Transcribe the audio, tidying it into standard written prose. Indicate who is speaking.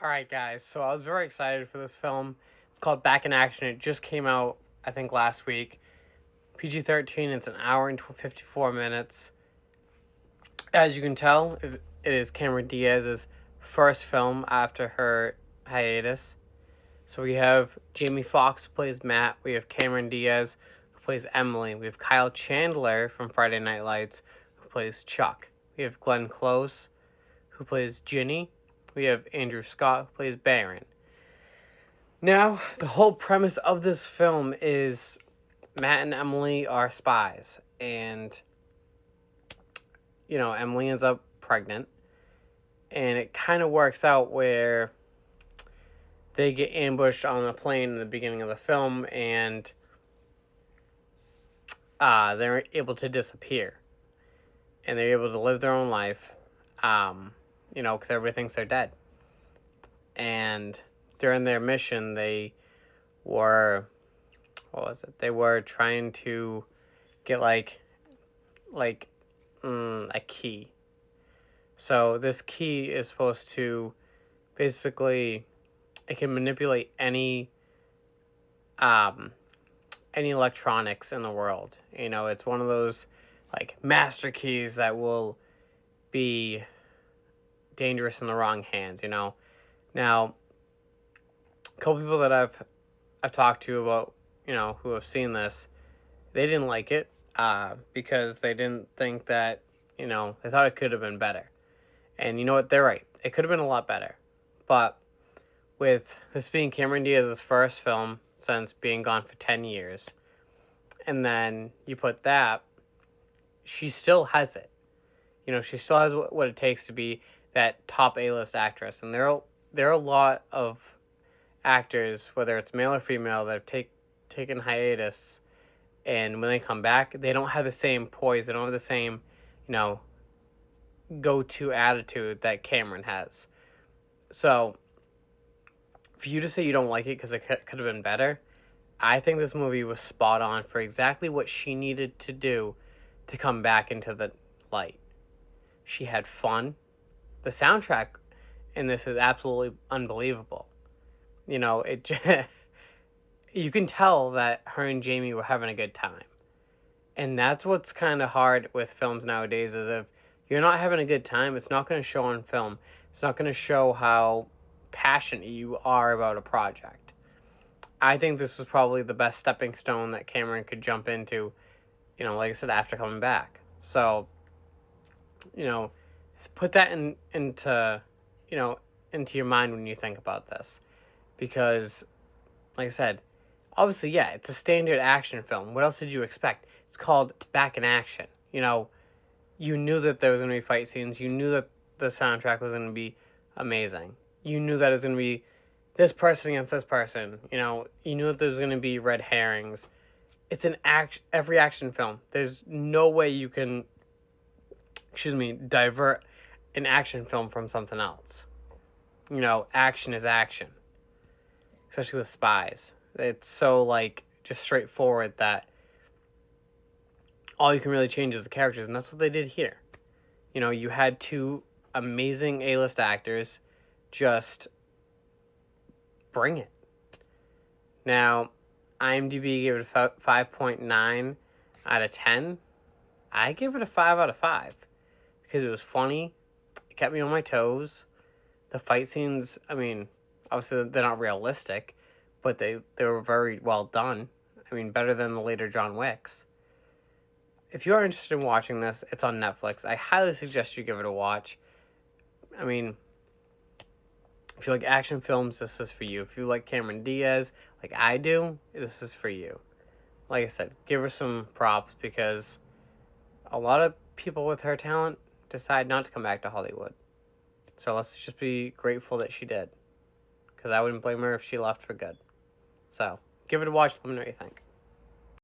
Speaker 1: All right, guys. So I was very excited for this film. It's called Back in Action. It just came out, I think, last week. PG-13. It's an hour and 54 minutes. As you can tell, it is Cameron Diaz's first film after her hiatus. So we have Jamie Foxx who plays Matt. We have Cameron Diaz who plays Emily. We have Kyle Chandler from Friday Night Lights who plays Chuck. We have Glenn Close who plays Ginny. We have Andrew Scott who plays Baron. Now, the whole premise of this film is Matt and Emily are spies, and Emily ends up pregnant, and it kind of works out where they get ambushed on a plane in the beginning of the film, and they're able to disappear, and they're able to live their own life, because everybody thinks they're dead. And during their mission, they were, what was it? They were trying to get a key. So this key is supposed to basically, it can manipulate any electronics in the world. It's one of those master keys that will be dangerous in the wrong hands. Now, a couple people that I've talked to about who have seen this, they didn't like it because they didn't think that they thought it could have been better. And you know what? They're right. It could have been a lot better. But with this being Cameron Diaz's first film since being gone for 10 years, and then you put that, she still has it. She still has what it takes to be that top A-list actress. And there are a lot of actors, whether it's male or female, that have taken hiatus, and when they come back, they don't have the same poise. They don't have the same, go-to attitude that Cameron has. So, for you to say you don't like it because it could have been better, I think this movie was spot on for exactly what she needed to do to come back into the light. She had fun. The soundtrack in this is absolutely unbelievable. It you can tell that her and Jamie were having a good time. And that's what's kind of hard with films nowadays, is if you're not having a good time, it's not going to show on film. It's not going to show how passionate you are about a project. I think this was probably the best stepping stone that Cameron could jump into, like I said, after coming back. So, put that into your mind when you think about this. Because, like I said, obviously, yeah, it's a standard action film. What else did you expect? It's called Back in Action. You knew that there was going to be fight scenes. You knew that the soundtrack was going to be amazing. You knew that it was going to be this person against this person. You knew that there was going to be red herrings. It's every action film. There's no way you can, divert an action film from something else. Action is action. Especially with spies. It's so, just straightforward that all you can really change is the characters, and that's what they did here. You had two amazing A-list actors just bring it. Now, IMDb gave it a 5.9 out of 10. I give it a 5 out of 5 because it was funny. It kept me on my toes. The fight scenes, obviously they're not realistic, but they were very well done. Better than the later John Wicks. If you are interested in watching this, it's on Netflix. I highly suggest you give it a watch. If you like action films, this is for you. If you like Cameron Diaz, like I do, this is for you. Like I said, give her some props because a lot of people with her talent decide not to come back to Hollywood. So let's just be grateful that she did. Because I wouldn't blame her if she left for good. So, give it a watch. Let me know what you think.